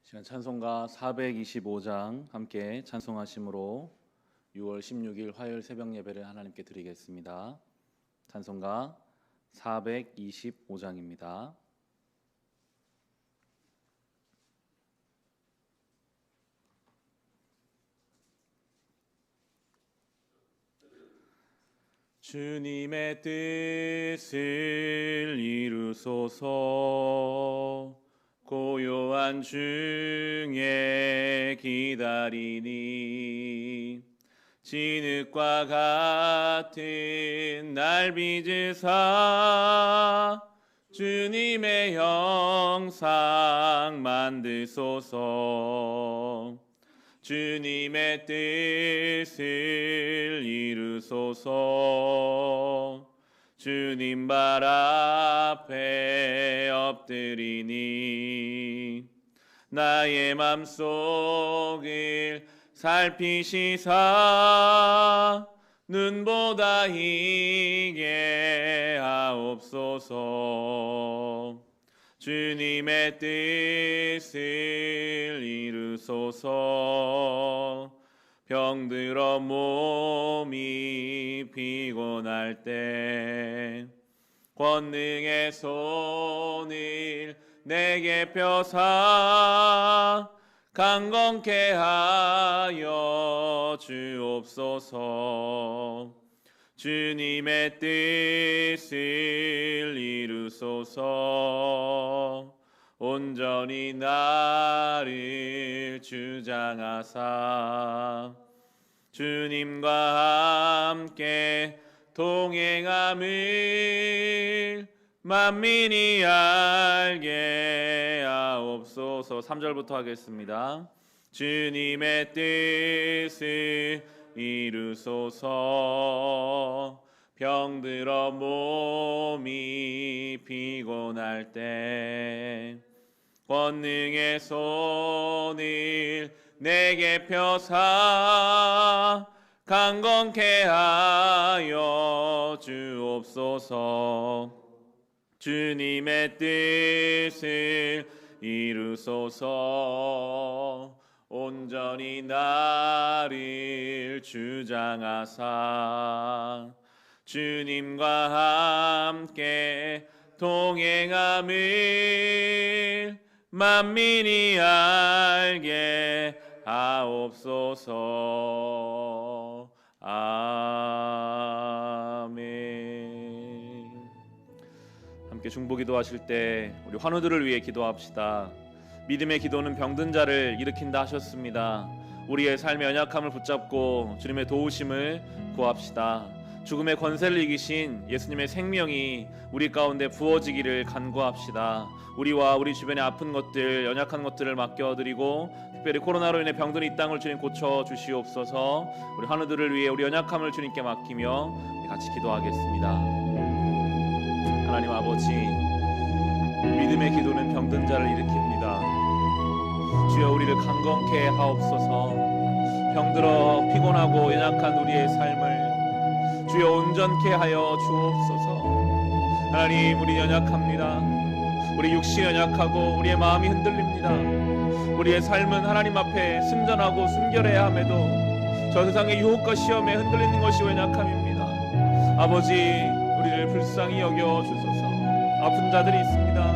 시간 찬송가 425장 함께 찬송하심으로 6월 16일 화요일 새벽 예배를 하나님께 드리겠습니다. 찬송가 425장입니다. 주님의 뜻을 이루소서. 고요한 중에 기다리니 진흙과 같은 날 빚으사 주님의 형상 만드소서. 주님의 뜻을 이루소서. 주님 발 앞에 엎드리니 나의 맘속을 살피시사 눈보다 희게 하옵소서. 주님의 뜻을 이루소서. 병들어 몸이 피곤할 때 권능의 손을 내게 펴사 강건케 하여 주옵소서. 주님의 뜻을 이루소서. 온전히 나를 주장하사 주님과 함께 동행함을 만민이 알게 하옵소서. 3절부터 하겠습니다. 주님의 뜻을 이루소서. 병들어 몸이 피곤할 때 권능의 손을 내게 펴사 강건케 하여 주옵소서. 주님의 뜻을 이루소서. 온전히 나를 주장하사 주님과 함께 동행함을 만민이 알게 하옵소서. 아멘. 함께 중보기도 하실 때 우리 환우들을 위해 기도합시다. 믿음의 기도는 병든 자를 일으킨다 하셨습니다. 우리의 삶의 연약함을 붙잡고 주님의 도우심을 구합시다. 죽음의 권세를 이기신 예수님의 생명이 우리 가운데 부어지기를 간구합시다. 우리와 우리 주변의 아픈 것들, 연약한 것들을 맡겨드리고 특별히 코로나로 인해 병든 이 땅을 주님 고쳐주시옵소서. 우리 환우들을 위해 우리 연약함을 주님께 맡기며 같이 기도하겠습니다. 하나님 아버지, 믿음의 기도는 병든 자를 일으킵니다. 주여 우리를 강건케 하옵소서. 병들어 피곤하고 연약한 우리의 삶을 주여 온전케 하여 주옵소서. 하나님, 우리 연약합니다. 우리 육신이 연약하고 우리의 마음이 흔들립니다. 우리의 삶은 하나님 앞에 순전하고 순결해야 함에도 저 세상의 유혹과 시험에 흔들리는 것이 연약함입니다. 아버지, 우리를 불쌍히 여겨 주소서. 아픈 자들이 있습니다.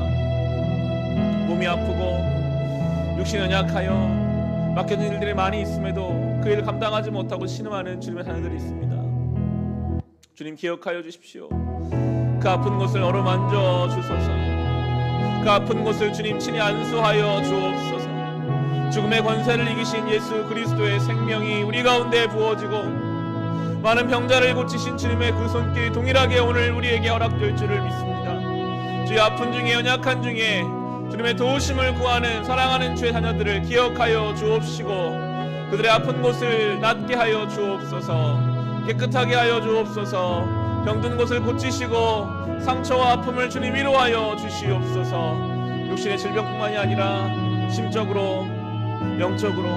몸이 아프고 육신이 연약하여 맡겨진 일들이 많이 있음에도 그 일을 감당하지 못하고 신음하는 주님의 자녀들이 있습니다. 주님, 기억하여 주십시오. 그 아픈 곳을 어루만져 주소서. 그 아픈 곳을 주님 친히 안수하여 주옵소서. 죽음의 권세를 이기신 예수 그리스도의 생명이 우리 가운데 부어지고 많은 병자를 고치신 주님의 그 손길이 동일하게 오늘 우리에게 허락될 줄을 믿습니다. 주의 아픈 중에 연약한 중에 주님의 도우심을 구하는 사랑하는 주의 자녀들을 기억하여 주옵시고 그들의 아픈 곳을 낫게 하여 주옵소서. 깨끗하게 하여 주옵소서. 병든 곳을 고치시고 상처와 아픔을 주님 위로하여 주시옵소서. 육신의 질병뿐만이 아니라 심적으로 영적으로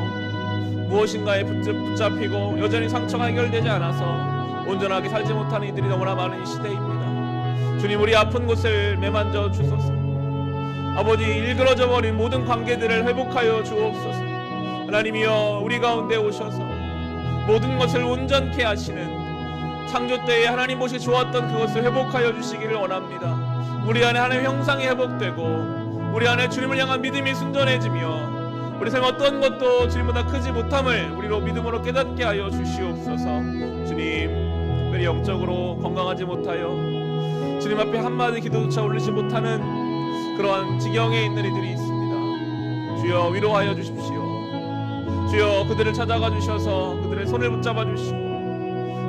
무엇인가에 붙잡히고 여전히 상처가 해결되지 않아서 온전하게 살지 못하는 이들이 너무나 많은 이 시대입니다. 주님, 우리 아픈 곳을 매만져 주소서. 아버지, 일그러져 버린 모든 관계들을 회복하여 주옵소서. 하나님이여, 우리 가운데 오셔서 모든 것을 온전케 하시는, 창조 때에 하나님 보시 좋았던 그것을 회복하여 주시기를 원합니다. 우리 안에 하나님의 형상이 회복되고 우리 안에 주님을 향한 믿음이 순전해지며 우리 삶 어떤 것도 주님보다 크지 못함을 우리로 믿음으로 깨닫게 하여 주시옵소서. 주님, 특별히 영적으로 건강하지 못하여 주님 앞에 한마디 기도조차 올리지 못하는 그러한 지경에 있는 이들이 있습니다. 주여, 위로하여 주십시오. 주여, 그들을 찾아가 주셔서 그들의 손을 붙잡아 주시고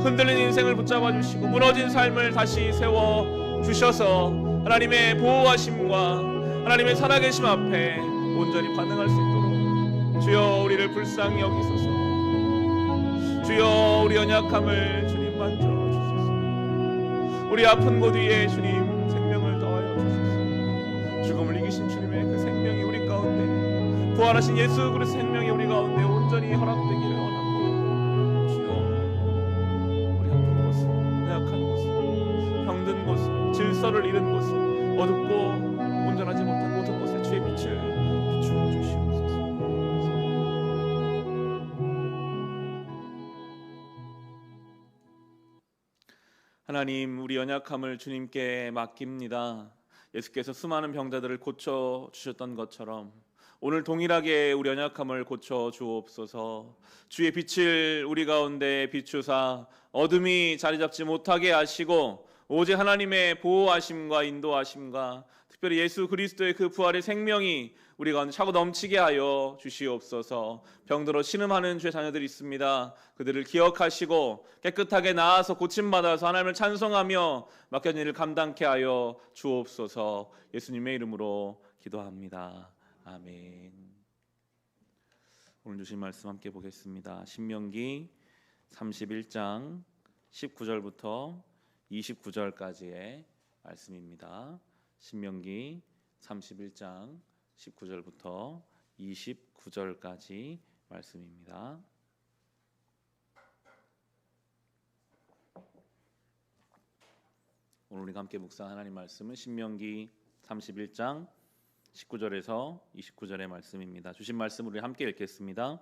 흔들린 인생을 붙잡아 주시고 무너진 삶을 다시 세워 주셔서 하나님의 보호하심과 하나님의 살아계심 앞에 온전히 반응할 수 있도록 주여, 우리를 불쌍히 여기소서. 주여, 우리 연약함을 주님 만져주소서. 우리 아픈 곳 위에 주님 생명을 더하여 주소서. 죽음을 이기신 주님의 그 생명이 우리 가운데, 부활하신 예수 그리스도의 생명이 우리 가운데 온전히 허락되기를 원합니다. 주여, 우리 아픈 곳, 연약한 곳, 병든 곳, 질서를 잃은 곳, 어둡고 온전하지 못한 모든 곳에 주의 빛을 비추어 주시옵소서. 하나님, 우리 연약함을 주님께 맡깁니다. 예수께서 수많은 병자들을 고쳐 주셨던 것처럼 오늘 동일하게 우리 연약함을 고쳐 주옵소서. 주의 빛을 우리 가운데 비추사 어둠이 자리 잡지 못하게 하시고 오직 하나님의 보호하심과 인도하심과 특별히 예수 그리스도의 그 부활의 생명이 우리 가운데 차고 넘치게 하여 주시옵소서. 병들어 신음하는 주의 자녀들이 있습니다. 그들을 기억하시고 깨끗하게 나아서 고침받아서 하나님을 찬송하며 맡겨진 일을 감당케 하여 주옵소서. 예수님의 이름으로 기도합니다. 아멘. 오늘 주신 말씀 함께 보겠습니다. 신명기 31장 19절부터 29절까지의 말씀입니다. 신명기 31장 19절부터 29절까지 말씀입니다. 오늘 우리가 함께 묵상한 하나님 말씀은 신명기 31장 19절에서 29절의 말씀입니다. 주신 말씀 우리 함께 읽겠습니다.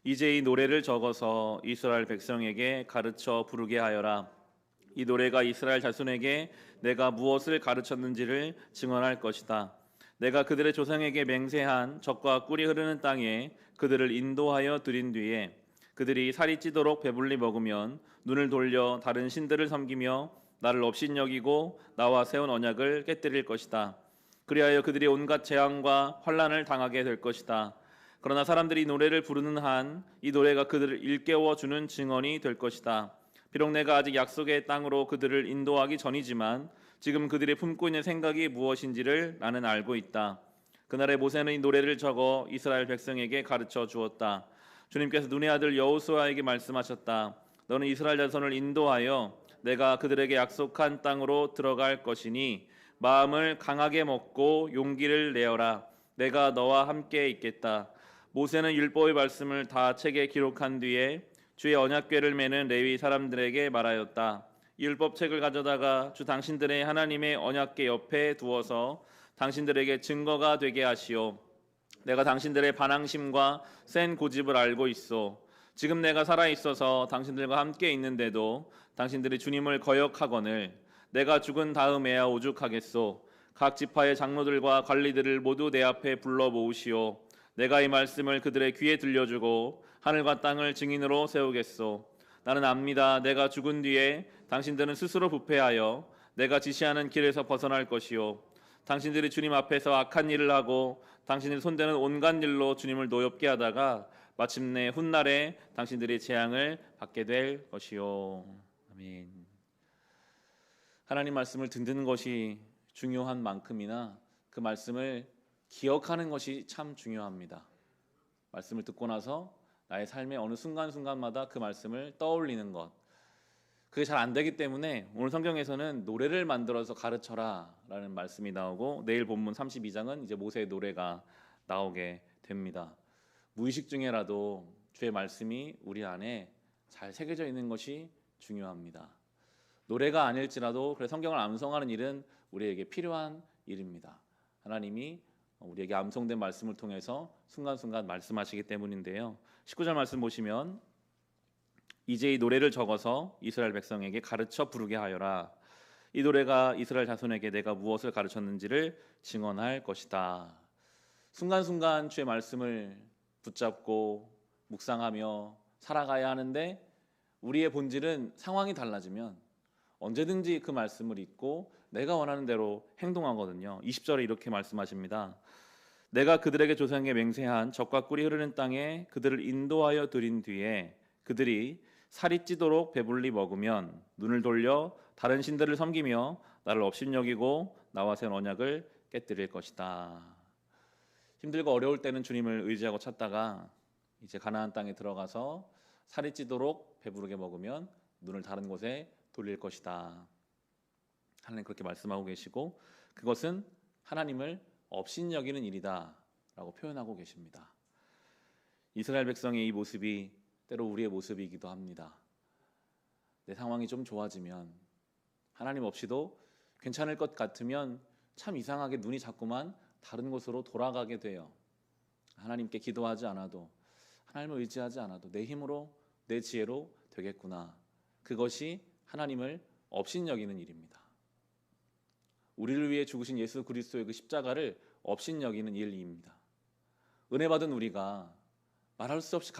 이제 이 노래를 적어서 이스라엘 백성에게 가르쳐 부르게 하여라. 이 노래가 이스라엘 자손에게 내가 무엇을 가르쳤는지를 증언할 것이다. 내가 그들의 조상에게 맹세한 적과 꿀이 흐르는 땅에 그들을 인도하여 들인 뒤에 그들이 살이 찌도록 배불리 먹으면 눈을 돌려 다른 신들을 섬기며 나를 업신여기고 나와 세운 언약을 깨뜨릴 것이다. 그리하여 그들이 온갖 재앙과 환난을 당하게 될 것이다. 그러나 사람들이 노래를 부르는 한 이 노래가 그들을 일깨워 주는 증언이 될 것이다. 비록 내가 아직 약속의 땅으로 그들을 인도하기 전이지만 지금 그들이 품고 있는 생각이 무엇인지를 나는 알고 있다. 그날에 모세는 이 노래를 적어 이스라엘 백성에게 가르쳐 주었다. 주님께서 눈의 아들 여호수아에게 말씀하셨다. 너는 이스라엘 자손을 인도하여 내가 그들에게 약속한 땅으로 들어갈 것이니 마음을 강하게 먹고 용기를 내어라. 내가 너와 함께 있겠다. 모세는 율법의 말씀을 다 책에 기록한 뒤에 주의 언약궤를 매는 레위 사람들에게 말하였다. 이 율법책을 가져다가 주 당신들의 하나님의 언약궤 옆에 두어서 당신들에게 증거가 되게 하시오. 내가 당신들의 반항심과 센 고집을 알고 있소. 지금 내가 살아있어서 당신들과 함께 있는데도 당신들이 주님을 거역하거늘 내가 죽은 다음에야 오죽하겠소. 각 지파의 장로들과 관리들을 모두 내 앞에 불러 모으시오. 내가 이 말씀을 그들의 귀에 들려주고 하늘과 땅을 증인으로 세우겠소. 나는 압니다. 내가 죽은 뒤에 당신들은 스스로 부패하여 내가 지시하는 길에서 벗어날 것이요. 당신들이 주님 앞에서 악한 일을 하고 당신들이 손대는 온갖 일로 주님을 노엽게 하다가 마침내 훗날에 당신들이 재앙을 받게 될 것이요. 아멘. 하나님 말씀을 듣는 것이 중요한 만큼이나 그 말씀을 기억하는 것이 참 중요합니다. 말씀을 듣고 나서 나의 삶의 어느 순간순간마다 그 말씀을 떠올리는 것, 그게 잘 안 되기 때문에 오늘 성경에서는 노래를 만들어서 가르쳐라 라는 말씀이 나오고 내일 본문 32장은 이제 모세의 노래가 나오게 됩니다. 무의식 중에라도 주의 말씀이 우리 안에 잘 새겨져 있는 것이 중요합니다. 노래가 아닐지라도 그래 성경을 암송하는 일은 우리에게 필요한 일입니다. 하나님이 우리에게 암송된 말씀을 통해서 순간순간 말씀하시기 때문인데요. 19절 말씀 보시면 이제 이 노래를 적어서 이스라엘 백성에게 가르쳐 부르게 하여라. 이 노래가 이스라엘 자손에게 내가 무엇을 가르쳤는지를 증언할 것이다. 순간순간 주의 말씀을 붙잡고 묵상하며 살아가야 하는데 우리의 본질은 상황이 달라지면 언제든지 그 말씀을 잊고 내가 원하는 대로 행동하거든요. 20절에 이렇게 말씀하십니다. 내가 그들에게 조상에게 맹세한 젖과 꿀이 흐르는 땅에 그들을 인도하여 들인 뒤에 그들이 살이 찌도록 배불리 먹으면 눈을 돌려 다른 신들을 섬기며 나를 업신여기고 나와 센 언약을 깨뜨릴 것이다. 힘들고 어려울 때는 주님을 의지하고 찾다가 이제 가나안 땅에 들어가서 살이 찌도록 배부르게 먹으면 눈을 다른 곳에 돌릴 것이다. 하나님 그렇게 말씀하고 계시고 그것은 하나님을 업신여기는 일이다 라고 표현하고 계십니다. 이스라엘 백성의 이 모습이 때로 우리의 모습이기도 합니다. 내 상황이 좀 좋아지면 하나님 없이도 괜찮을 것 같으면 참 이상하게 눈이 자꾸만 다른 곳으로 돌아가게 돼요. 하나님께 기도하지 않아도 하나님을 의지하지 않아도 내 힘으로 내 지혜로 되겠구나. 그것이 하나님을 업신여기는 일입니다. 우리를 위해 죽으신 예수 그리스도의 그 십자가를 업신여기는 일입니다. 은혜 받은 우리가 말할 수 없이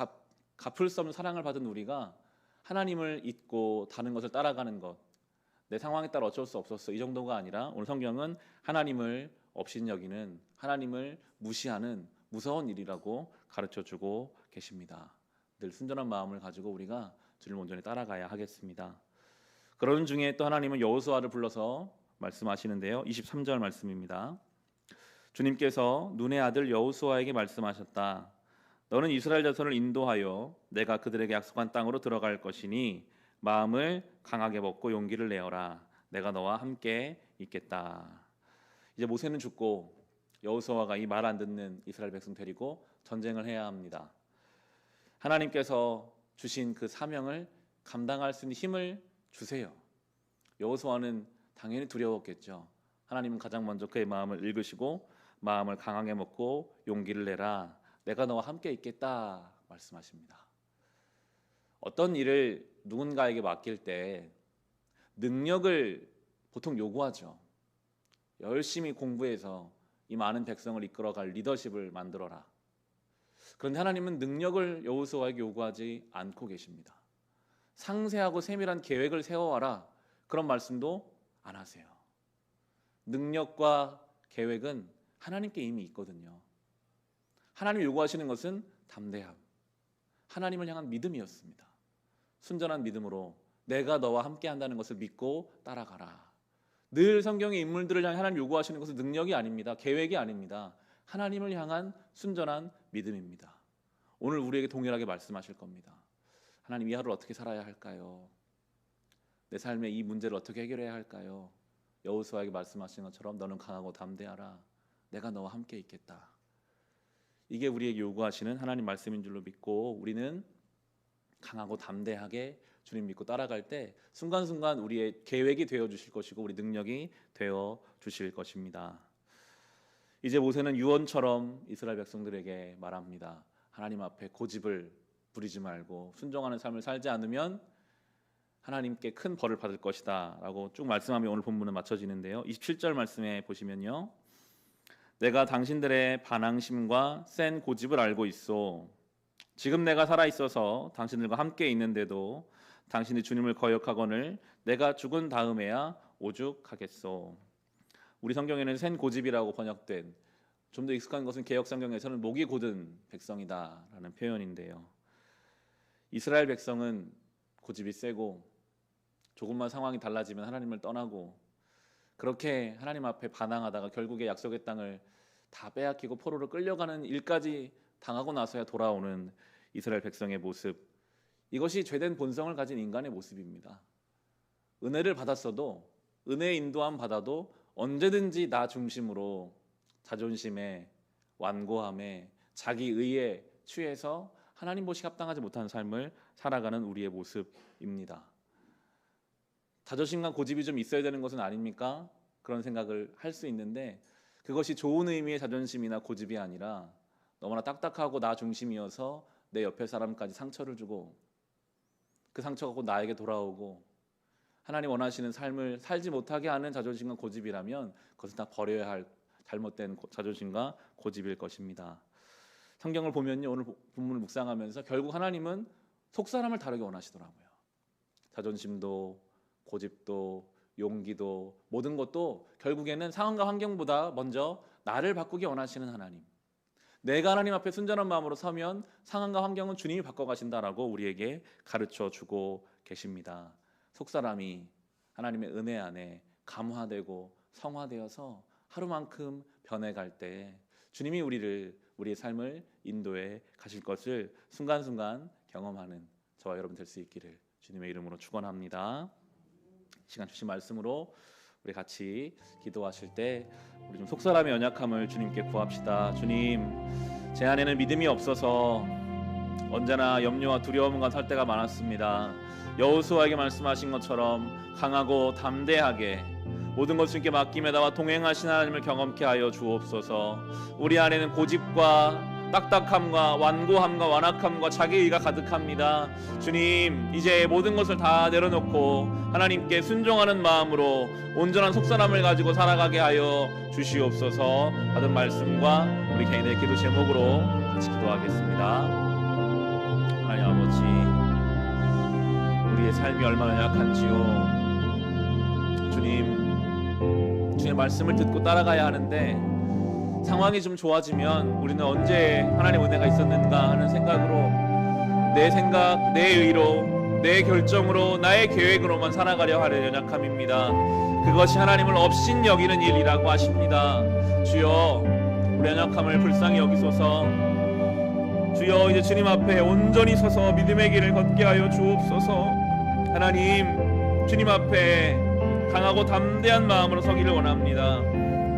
갚을 수 없는 사랑을 받은 우리가 하나님을 잊고 다른 것을 따라가는 것, 내 상황에 따라 어쩔 수 없었어 이 정도가 아니라 오늘 성경은 하나님을 업신여기는, 하나님을 무시하는 무서운 일이라고 가르쳐주고 계십니다. 늘 순전한 마음을 가지고 우리가 주를 온전히 따라가야 하겠습니다. 그러는 중에 또 하나님은 여호수아를 불러서 말씀하시는데요. 23절 말씀입니다. 주님께서 눈의 아들 여호수아에게 말씀하셨다. 너는 이스라엘 자손을 인도하여 내가 그들에게 약속한 땅으로 들어갈 것이니 마음을 강하게 먹고 용기를 내어라. 내가 너와 함께 있겠다. 이제 모세는 죽고 여호수아가 이 말 안 듣는 이스라엘 백성 데리고 전쟁을 해야 합니다. 하나님께서 주신 그 사명을 감당할 수 있는 힘을 주세요. 여호수아는 당연히 두려웠겠죠. 하나님은 가장 먼저 그의 마음을 읽으시고 마음을 강하게 먹고 용기를 내라. 내가 너와 함께 있겠다 말씀하십니다. 어떤 일을 누군가에게 맡길 때 능력을 보통 요구하죠. 열심히 공부해서 이 많은 백성을 이끌어갈 리더십을 만들어라. 그런데 하나님은 능력을 여호수아에게 요구하지 않고 계십니다. 상세하고 세밀한 계획을 세워와라. 그런 말씀도 안 하세요. 능력과 계획은 하나님께 이미 있거든요. 하나님이 요구하시는 것은 담대함, 하나님을 향한 믿음이었습니다. 순전한 믿음으로 내가 너와 함께 한다는 것을 믿고 따라가라. 늘 성경의 인물들을 향해 하나님 요구하시는 것은 능력이 아닙니다. 계획이 아닙니다. 하나님을 향한 순전한 믿음입니다. 오늘 우리에게 동일하게 말씀하실 겁니다. 하나님, 이 하루를 어떻게 살아야 할까요? 내 삶의 이 문제를 어떻게 해결해야 할까요? 여호수아에게 말씀하신 것처럼 너는 강하고 담대하라. 내가 너와 함께 있겠다. 이게 우리에게 요구하시는 하나님 말씀인 줄로 믿고 우리는 강하고 담대하게 주님 믿고 따라갈 때 순간순간 우리의 계획이 되어 주실 것이고 우리 능력이 되어 주실 것입니다. 이제 모세는 유언처럼 이스라엘 백성들에게 말합니다. 하나님 앞에 고집을 부리지 말고 순종하는 삶을 살지 않으면 하나님께 큰 벌을 받을 것이다 라고 쭉 말씀하며 오늘 본문은 마쳐지는데요. 27절 말씀에 보시면요. 내가 당신들의 반항심과 센 고집을 알고 있소. 지금 내가 살아있어서 당신들과 함께 있는데도 당신이 주님을 거역하거늘 내가 죽은 다음에야 오죽하겠소. 우리 성경에는 센 고집이라고 번역된, 좀 더 익숙한 것은 개역 성경에서는 목이 곧은 백성이다라는 표현인데요. 이스라엘 백성은 고집이 세고 조금만 상황이 달라지면 하나님을 떠나고 그렇게 하나님 앞에 반항하다가 결국에 약속의 땅을 다 빼앗기고 포로로 끌려가는 일까지 당하고 나서야 돌아오는 이스라엘 백성의 모습, 이것이 죄된 본성을 가진 인간의 모습입니다. 은혜를 받았어도, 은혜의 인도함 받아도 언제든지 나 중심으로 자존심에, 완고함에, 자기 의에 취해서 하나님 보시기 합당하지 못한 삶을 살아가는 우리의 모습입니다. 자존심과 고집이 좀 있어야 되는 것은 아닙니까? 그런 생각을 할 수 있는데 그것이 좋은 의미의 자존심이나 고집이 아니라 너무나 딱딱하고 나 중심이어서 내 옆에 사람까지 상처를 주고 그 상처가 곧 나에게 돌아오고 하나님 원하시는 삶을 살지 못하게 하는 자존심과 고집이라면 그것은 다 버려야 할 잘못된 자존심과 고집일 것입니다. 성경을 보면요, 오늘 본문을 묵상하면서 결국 하나님은 속사람을 다르게 원하시더라고요. 자존심도 고집도 용기도 모든 것도 결국에는 상황과 환경보다 먼저 나를 바꾸기 원하시는 하나님. 내가 하나님 앞에 순전한 마음으로 서면 상황과 환경은 주님이 바꿔가신다라고 우리에게 가르쳐주고 계십니다. 속사람이 하나님의 은혜 안에 감화되고 성화되어서 하루만큼 변해갈 때 주님이 우리의 삶을 인도해 가실 것을 순간순간 경험하는 저와 여러분 될 수 있기를 주님의 이름으로 축원합니다. 시간 주신 말씀으로 우리 같이 기도하실 때 우리 좀 속사람의 연약함을 주님께 구합시다. 주님, 제 안에는 믿음이 없어서 언제나 염려와 두려움과 살 때가 많았습니다. 여호수아에게 말씀하신 것처럼 강하고 담대하게 모든 것을 주님께 맡기며 나와 동행하신 하나님을 경험케 하여 주옵소서. 우리 안에는 고집과 딱딱함과 완고함과 완악함과 자기의가 가득합니다. 주님, 이제 모든 것을 다 내려놓고 하나님께 순종하는 마음으로 온전한 속사람을 가지고 살아가게 하여 주시옵소서. 받은 말씀과 우리 개인의 기도 제목으로 같이 기도하겠습니다. 하나님 아버지, 우리의 삶이 얼마나 약한지요. 주님의 말씀을 듣고 따라가야 하는데 상황이 좀 좋아지면 우리는 언제 하나님의 은혜가 있었는가 하는 생각으로 내 생각, 내 의로, 내 결정으로, 나의 계획으로만 살아가려 하는 연약함입니다. 그것이 하나님을 업신 여기는 일이라고 하십니다. 주여, 우리 연약함을 불쌍히 여기소서. 주여, 이제 주님 앞에 온전히 서서 믿음의 길을 걷게 하여 주옵소서. 하나님, 주님 앞에 강하고 담대한 마음으로 서기를 원합니다.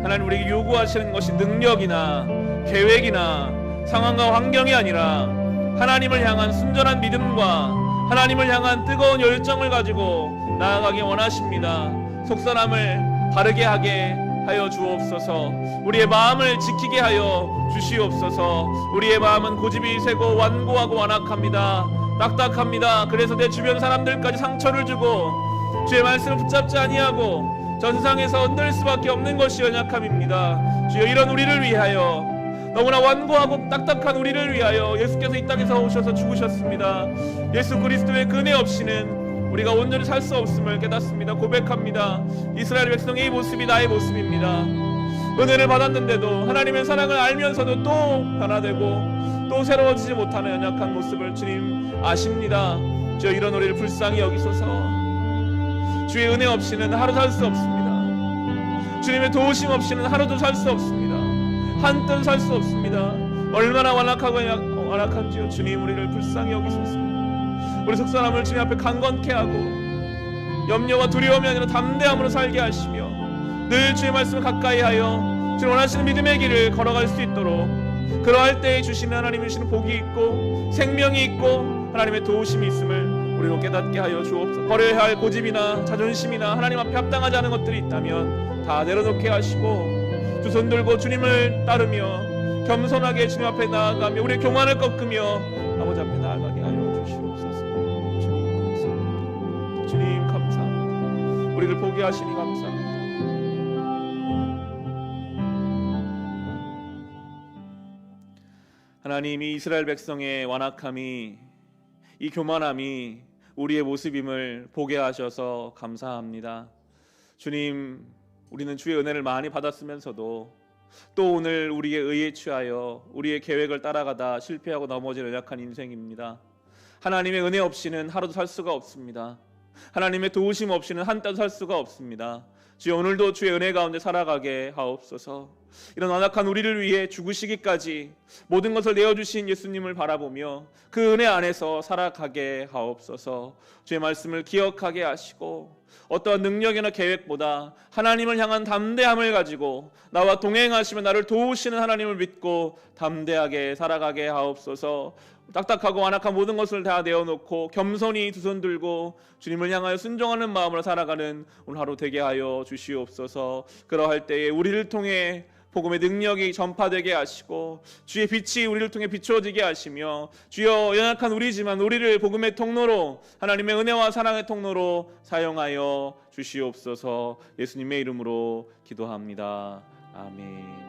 하나님, 우리에게 요구하시는 것이 능력이나 계획이나 상황과 환경이 아니라 하나님을 향한 순전한 믿음과 하나님을 향한 뜨거운 열정을 가지고 나아가기 원하십니다. 속사람을 바르게 하게 하여 주옵소서. 우리의 마음을 지키게 하여 주시옵소서. 우리의 마음은 고집이 세고 완고하고 완악합니다. 딱딱합니다. 그래서 내 주변 사람들까지 상처를 주고 주의 말씀을 붙잡지 아니하고 전상에서 흔들 수밖에 없는 것이 연약함입니다. 주여, 이런 우리를 위하여, 너무나 완고하고 딱딱한 우리를 위하여 예수께서 이 땅에서 오셔서 죽으셨습니다. 예수 그리스도의 은혜 없이는 우리가 온전히 살 수 없음을 깨닫습니다. 고백합니다. 이스라엘 백성의 이 모습이 나의 모습입니다. 은혜를 받았는데도 하나님의 사랑을 알면서도 또 변화되고 또 새로워지지 못하는 연약한 모습을 주님 아십니다. 주여, 이런 우리를 불쌍히 여기소서. 주의 은혜 없이는 하루 살 수 없습니다. 주님의 도우심 없이는 하루도 살 수 없습니다. 한뼘 살 수 없습니다. 얼마나 완악하고 완악한지요. 주님, 우리를 불쌍히 여기소서. 우리 속사람을 주님 앞에 강건케 하고 염려와 두려움이 아니라 담대함으로 살게 하시며 늘 주의 말씀을 가까이 하여 주님 원하시는 믿음의 길을 걸어갈 수 있도록, 그러할 때에 주시는 하나님이 주시는 복이 있고 생명이 있고 하나님의 도우심이 있음을 우리로 깨닫게 하여 주옵소서. 버려야 할 고집이나 자존심이나 하나님 앞에 합당하지 않은 것들이 있다면 다 내려놓게 하시고 두 손 들고 주님을 따르며 겸손하게 주님 앞에 나아가며 우리의 교만을 꺾으며 아버지 앞에 나아가게 하여 주시옵소서. 주님 감사합니다. 주님 감사합니다. 우리를 보게 하시니 감사합니다. 하나님, 이 이스라엘 백성의 완악함이, 이 교만함이 우리의 모습임을 보게 하셔서 감사합니다. 주님, 우리는 주의 은혜를 많이 받았으면서도 또 오늘 우리의 의에 취하여 우리의 계획을 따라가다 실패하고 넘어질 연약한 인생입니다. 하나님의 은혜 없이는 하루도 살 수가 없습니다. 하나님의 도우심 없이는 한뼘 살 수가 없습니다. 주여, 오늘도 주의 은혜 가운데 살아가게 하옵소서. 이런 완악한 우리를 위해 죽으시기까지 모든 것을 내어주신 예수님을 바라보며 그 은혜 안에서 살아가게 하옵소서. 주의 말씀을 기억하게 하시고 어떠한 능력이나 계획보다 하나님을 향한 담대함을 가지고 나와 동행하시며 나를 도우시는 하나님을 믿고 담대하게 살아가게 하옵소서. 딱딱하고 완악한 모든 것을 다 내어놓고 겸손히 두 손 들고 주님을 향하여 순종하는 마음으로 살아가는 오늘 하루 되게 하여 주시옵소서. 그러할 때에 우리를 통해 복음의 능력이 전파되게 하시고 주의 빛이 우리를 통해 비추어지게 하시며 주여 연약한 우리지만 우리를 복음의 통로로 하나님의 은혜와 사랑의 통로로 사용하여 주시옵소서. 예수님의 이름으로 기도합니다. 아멘.